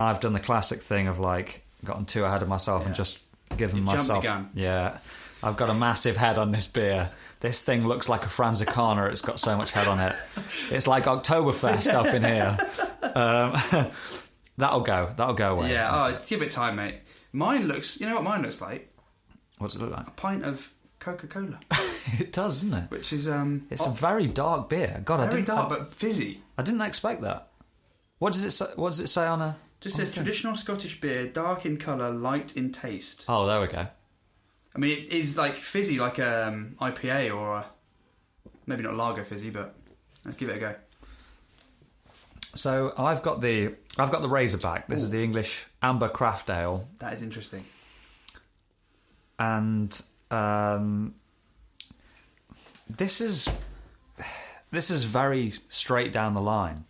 I've done the classic thing of like gotten too ahead of myself and just given myself. Jumped the gun. Yeah, I've got a massive head on this beer. This thing looks like a Franziskaner. It's got so much head on it. It's like Oktoberfest up in here. That'll go away. Yeah, give it time, mate. Mine looks... You know what mine looks like? What's it look like? A pint of Coca-Cola. It does, doesn't it? Which is... it's a very dark beer. God, very dark, but fizzy. I didn't expect that. What does it say on a... Just says traditional Scottish beer, dark in colour, light in taste. Oh, there we go. I mean, it is like fizzy, like a IPA or maybe not lager fizzy, but let's give it a go. So I've got the Razorback. This is the English Amber Craft Ale. That is interesting. And this is very straight down the line.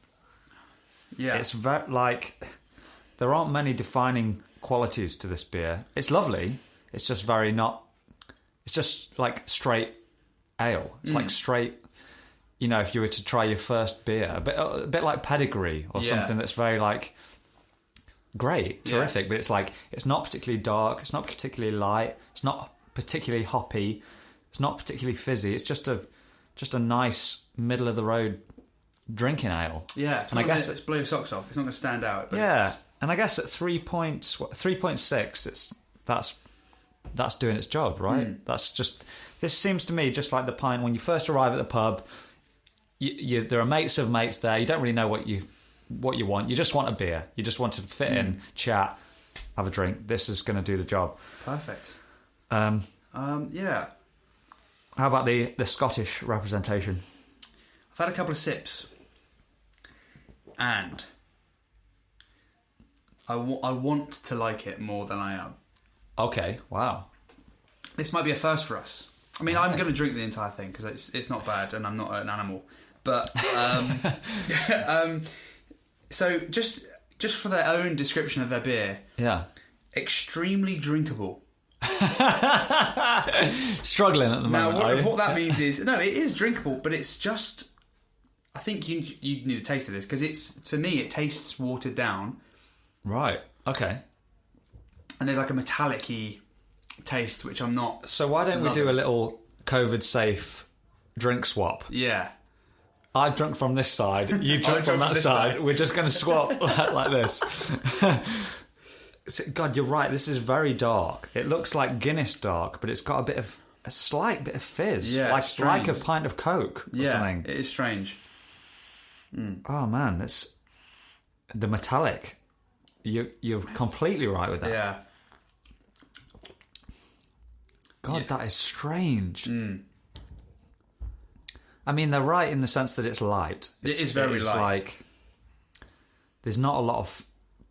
Yeah, it's very like there aren't many defining qualities to this beer. It's lovely. It's just very not. It's just like straight ale. It's like straight. You know, if you were to try your first beer, a bit like Pedigree or something that's very like great, terrific, but it's like it's not particularly dark. It's not particularly light. It's not particularly hoppy. It's not particularly fizzy. It's just a nice middle of the road drinking ale. Yeah, it's and not going to blow your socks off. It's not going to stand out. But yeah, and I guess at 3.6, that's doing its job, right? That's just. This seems to me just like the pint when you first arrive at the pub. There are mates of mates there. You don't really know what you want. You just want a beer. You just want to fit in, chat, have a drink. This is going to do the job. Perfect. Yeah. How about the Scottish representation? I've had a couple of sips, and I want to like it more than I am. Okay. Wow. This might be a first for us. I mean, I'm going to drink the entire thing because it's not bad, and I'm not an animal. But so just for their own description of their beer, extremely drinkable. Struggling at the moment. Now, what that means is it is drinkable, but it's just. I think you need a taste of this because for me it tastes watered down. Right. Okay. And there's like a metallic-y taste, which I'm not. So why don't we do a little COVID-safe drink swap? Yeah. I've drunk from this side, you drunk from that side. We're just going to swap like this. God, you're right. This is very dark. It looks like Guinness dark, but it's got a slight bit of fizz. Yeah, like a pint of Coke or something. It is strange. Oh man, it's the metallic. You're completely right with that. Yeah. God, that is strange. I mean, they're right in the sense that it's light. It is very light. Like there's not a lot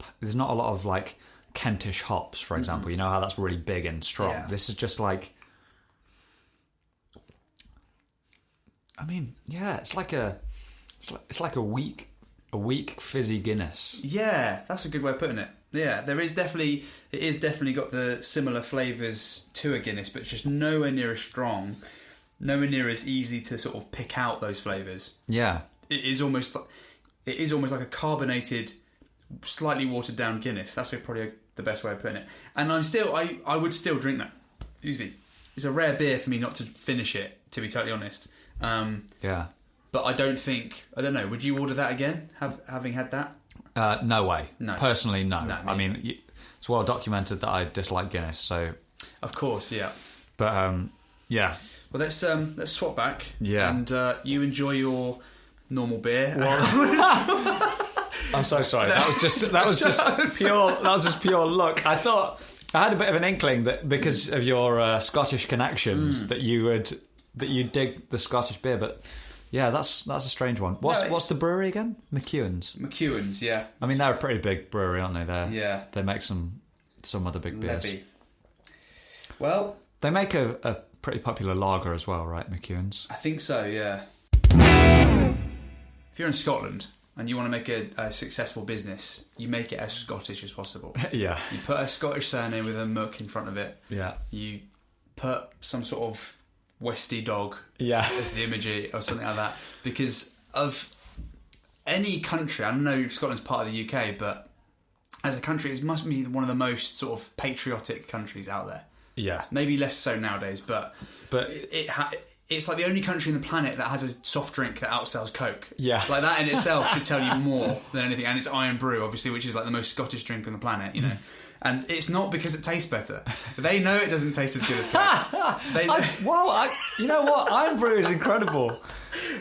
of like Kentish hops, for example. You know how that's really big and strong. Yeah. This is just like. I mean, yeah, it's like a weak fizzy Guinness. Yeah, that's a good way of putting it. Yeah, it is definitely got the similar flavours to a Guinness, but just nowhere near as strong, nowhere near as easy to sort of pick out those flavours. Yeah, it is almost like a carbonated, slightly watered down Guinness. That's probably the best way of putting it. And I would still drink that. Excuse me. It's a rare beer for me not to finish it, to be totally honest. Yeah. But I don't know, would you order that again, having had that? No way. No. Personally, no. I mean, it's well documented that I dislike Guinness, so... Of course, yeah. But, yeah. Well, let's swap back. Yeah. And you enjoy your normal beer. I'm so sorry. That was just pure luck. I thought... I had a bit of an inkling that because of your Scottish connections that you dig the Scottish beer, but... Yeah, that's a strange one. What's the brewery again? McEwan's, yeah. I mean, they're a pretty big brewery, aren't they? They make some other big beers. Levy. Well, they make a pretty popular lager as well, right? McEwan's. I think so. Yeah. If you're in Scotland and you want to make a successful business, you make it as Scottish as possible. Yeah. You put a Scottish surname with a muck in front of it. Yeah. You put some sort of Westy dog as the imagery or something like that, because of any country, I know Scotland's part of the UK, but as a country, it must be one of the most sort of patriotic countries out there. Yeah. Maybe less so nowadays, but it's like the only country on the planet that has a soft drink that outsells Coke. Yeah. Like that in itself should tell you more than anything. And it's Iron Brew, obviously, which is like the most Scottish drink on the planet, you know. And it's not because it tastes better. They know it doesn't taste as good as Coke. You know what? Iron Brew is incredible.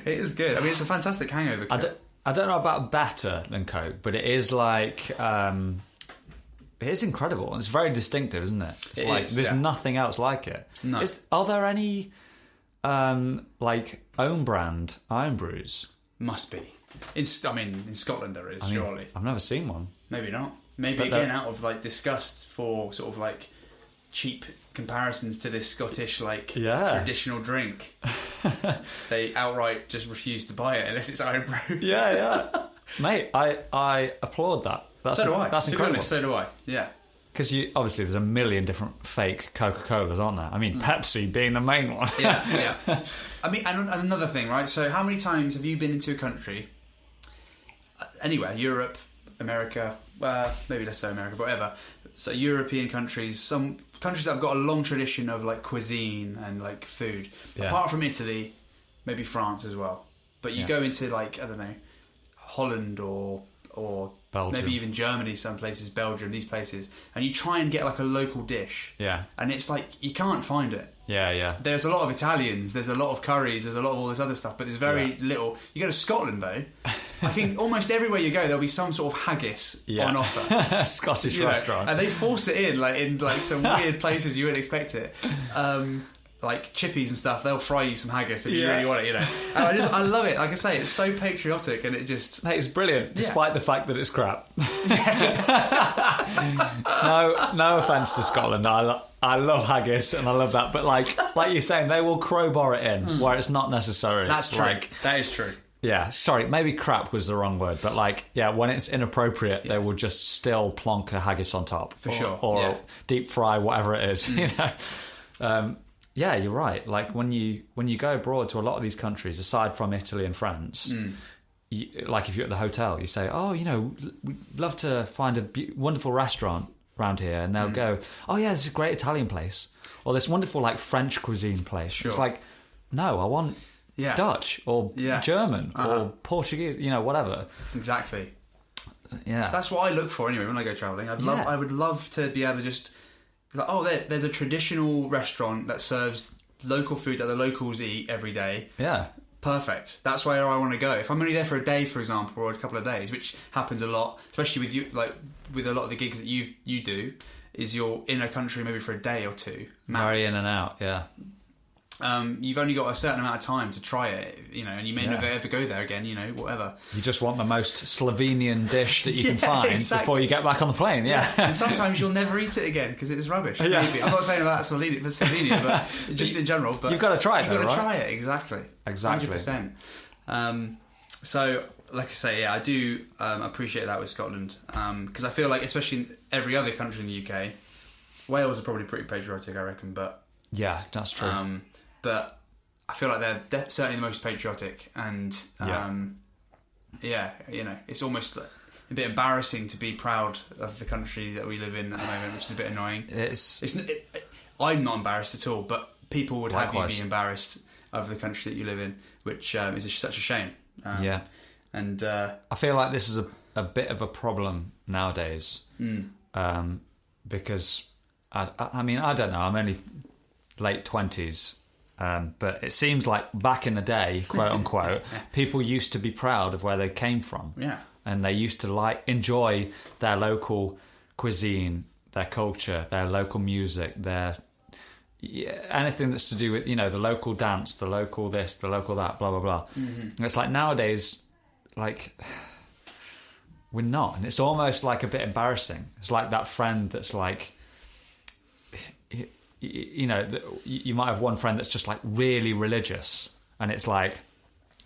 It is good. I mean, it's a fantastic hangover Coke. I don't know about better than Coke, but it is like... it is incredible. It's very distinctive, isn't it? It's like there's nothing else like it. No. Are there any like own brand Iron Brews? Must be. In Scotland there is, surely. I've never seen one. Maybe not. Maybe again out of like disgust for sort of like cheap comparisons to this Scottish traditional drink. They outright just refuse to buy it unless it's Iron Brew. Yeah. Mate, I applaud that. So do I. That's to incredible. Be honest, so do I. Yeah. Because obviously there's a million different fake Coca-Colas, aren't there? I mean, Pepsi being the main one. Yeah. I mean, and another thing, right? So how many times have you been into a country, anywhere, Europe, America, maybe less so America, but whatever. So European countries, some countries that have got a long tradition of like cuisine and like food. Yeah. Apart from Italy, maybe France as well. But you go into like, I don't know, Holland or Belgium. maybe even Germany, some places, Belgium, these places, and you try and get like a local dish. Yeah. And it's like, you can't find it. Yeah. There's a lot of Italians, there's a lot of curries, there's a lot of all this other stuff, but there's very little. You go to Scotland though, I think almost everywhere you go there'll be some sort of haggis on offer. Scottish restaurant. And they force it in some weird places you wouldn't expect it. Like chippies and stuff, they'll fry you some haggis if you really want it, you know. And I love it. Like I say, it's so patriotic, and it just... Hey, it's brilliant, despite the fact that it's crap. No offence to Scotland. I love haggis and I love that, but like you're saying, they will crowbar it in where it's not necessary. That's true. That is true. Yeah, sorry, maybe crap was the wrong word, but when it's inappropriate, they will just still plonk a haggis on top. For sure. Or deep fry, whatever it is, you know. Yeah, you're right. Like when you go abroad to a lot of these countries, aside from Italy and France, like if you're at the hotel, you say, "Oh, you know, we'd love to find a wonderful restaurant around here," and they'll go, "Oh yeah, this is a great Italian place, or this wonderful like French cuisine place." Sure. It's like, no, I want Dutch or German or Portuguese, you know, whatever. Exactly. Yeah, that's what I look for anyway when I go travelling. I would love to be able to just. Like, there's a traditional restaurant that serves local food that the locals eat every day. Yeah. Perfect. That's where I want to go. If I'm only there for a day, for example, or a couple of days, which happens a lot, especially with you, like with a lot of the gigs that you do, is you're in a country maybe for a day or two. Max. Very in and out, yeah. You've only got a certain amount of time to try it, you know, and you may never ever go there again, you know, whatever. You just want the most Slovenian dish that you can find before you get back on the plane, And sometimes you'll never eat it again because it's rubbish. Yeah. Maybe. I'm not saying about Slovenia, but just in general. But you've got to try it. You've got to try it, exactly. 100%. So, like I say, I do appreciate that with Scotland because I feel like, especially in every other country in the UK, Wales are probably pretty patriotic, I reckon. But yeah, that's true. But I feel like they're certainly the most patriotic, and you know, it's almost a bit embarrassing to be proud of the country that we live in at the moment, which is a bit annoying. I'm not embarrassed at all, but people would have you be embarrassed of the country that you live in, which is such a shame. And I feel like this is a bit of a problem nowadays, because I mean, I don't know, I'm only late 20s. But it seems like back in the day, quote unquote, people used to be proud of where they came from. Yeah. And they used to enjoy their local cuisine, their culture, their local music, anything that's to do with, you know, the local dance, the local this, the local that, blah, blah, blah. Mm-hmm. And it's like nowadays, like, we're not. And it's almost like a bit embarrassing. It's like that friend that's like... You know, you might have one friend that's just like really religious, and it's like,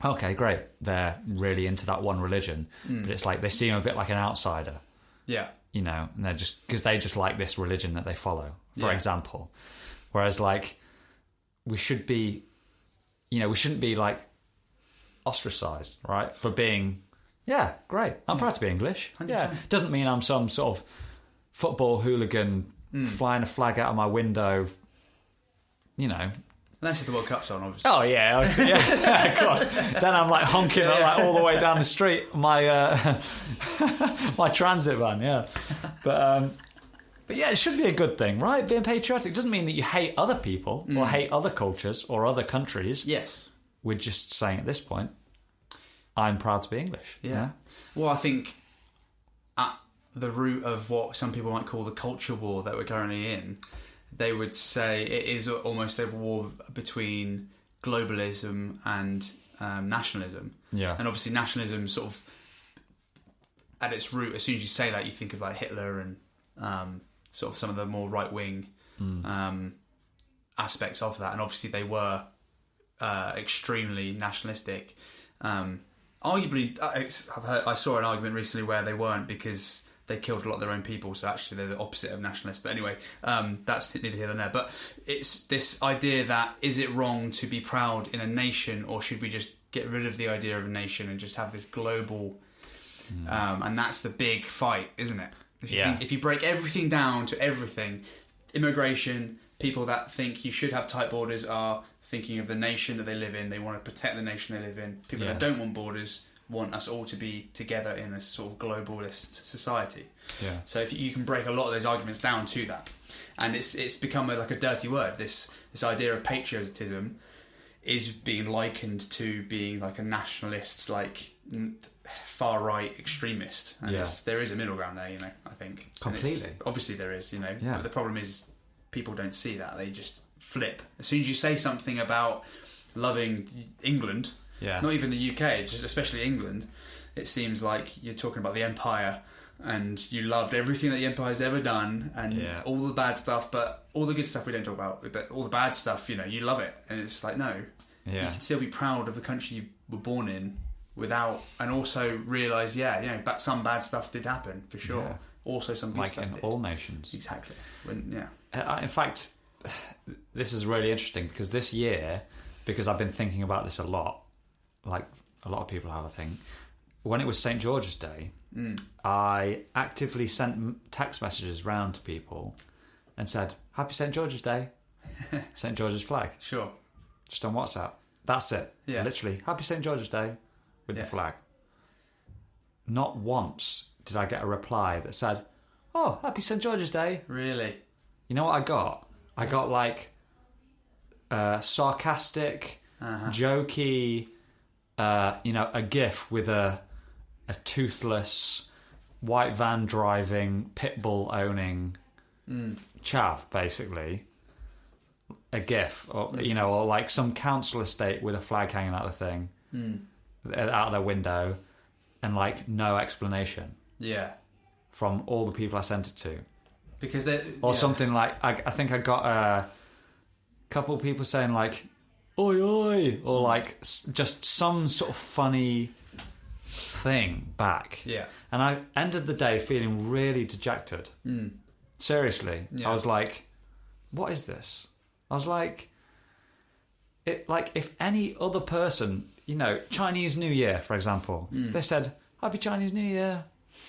okay, great, they're really into that one religion, but it's like they seem a bit like an outsider. Yeah, you know, and they're just because they just like this religion that they follow, for example. Whereas, like, we shouldn't be like ostracized, right, for being Yeah, great. I'm proud to be English. 100%. Yeah, doesn't mean I'm some sort of football hooligan flying a flag out of my window. You know. Unless the World Cup's on, obviously. Oh yeah, of course. Then I'm like honking like all the way down the street, my my transit van. Yeah, but yeah, it should be a good thing, right? Being patriotic doesn't mean that you hate other people or hate other cultures or other countries. Yes, we're just saying at this point, I'm proud to be English. Yeah. Well, I think at the root of what some people might call the culture war that we're currently in, they would say it is almost a war between globalism and nationalism. Yeah. And obviously nationalism sort of, at its root, as soon as you say that, you think of like Hitler and sort of some of the more right-wing aspects of that. And obviously they were extremely nationalistic. Arguably, I saw an argument recently where they weren't, because they killed a lot of their own people, so actually they're the opposite of nationalists. But anyway, that's neither here nor there. But it's this idea that, is it wrong to be proud in a nation, or should we just get rid of the idea of a nation and just have this global... and that's the big fight, isn't it? If you break everything down to everything, immigration, people that think you should have tight borders are thinking of the nation that they live in. They want to protect the nation they live in. People that don't want borders want us all to be together in a sort of globalist society. Yeah. So if you can break a lot of those arguments down to that, and it's become like a dirty word. This idea of patriotism is being likened to being like a nationalist, like far right extremist. And there is a middle ground there, you know. I think completely. Obviously there is, you know. Yeah. But the problem is people don't see that. They just flip as soon as you say something about loving England. Yeah. Not even the UK, just especially England. It seems like you're talking about the Empire, and you loved everything that the Empire's ever done, and all the bad stuff, but all the good stuff we don't talk about. But all the bad stuff, you know, you love it, and it's like, no, you can still be proud of the country you were born in, without, and also realise, but some bad stuff did happen for sure. Yeah. Also, some good stuff in all nations. Exactly. In fact, this is really interesting because this year, because I've been thinking about this a lot. Like a lot of people have, I think. When it was St. George's Day, I actively sent text messages round to people and said, Happy St. George's Day, St. George's flag. Sure. Just on WhatsApp. That's it. Yeah. Literally, Happy St. George's Day with the flag. Not once did I get a reply that said, oh, Happy St. George's Day. Really? You know what I got? I got like sarcastic, jokey... a GIF with a toothless, white van driving, pit bull owning chav, basically. A GIF, or or like some council estate with a flag hanging out of the thing, out of their window, and like no explanation. Yeah. From all the people I sent it to. Because they something like I think I got a couple of people saying like, oi oi, or like just some sort of funny thing back. Yeah. And I ended the day feeling really dejected. Seriously. Yeah. I was like, what is this? I was like, if any other person, Chinese New Year, for example, they said, Happy Chinese New Year.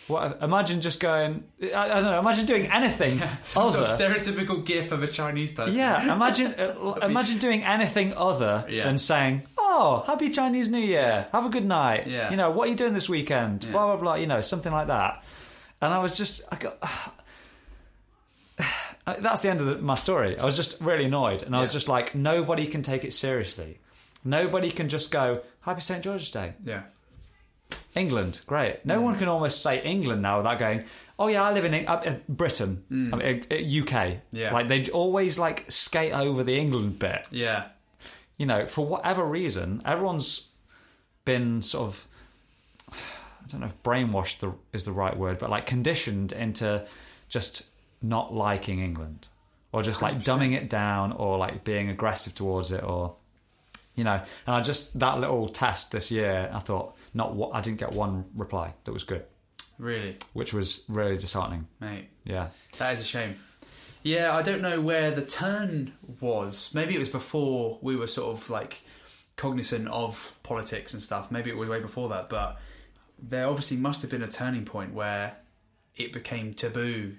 What? Imagine just going, I don't know, imagine doing anything Some sort of stereotypical gif of a Chinese person. Yeah, imagine doing anything other than saying, oh, Happy Chinese New Year, have a good night. Yeah. What are you doing this weekend? Yeah. Blah, blah, blah, something like that. And I was just, that's the end of my story. I was just really annoyed. And I was just like, nobody can take it seriously. Nobody can just go, Happy St. George's Day. Yeah. England, great. No one can almost say England now without going, oh yeah, I live in Britain, UK. Yeah. Like they always like skate over the England bit. Yeah. For whatever reason, everyone's been sort of, I don't know if brainwashed is the right word, but like conditioned into just not liking England, or just like 100%. Dumbing it down, or like being aggressive towards it, or and I just, that little test this year, I thought, I didn't get one reply that was good. Really? Which was really disheartening. Mate. Yeah. That is a shame. Yeah, I don't know where the turn was. Maybe it was before we were sort of like cognizant of politics and stuff. Maybe it was way before that. But there obviously must have been a turning point where it became taboo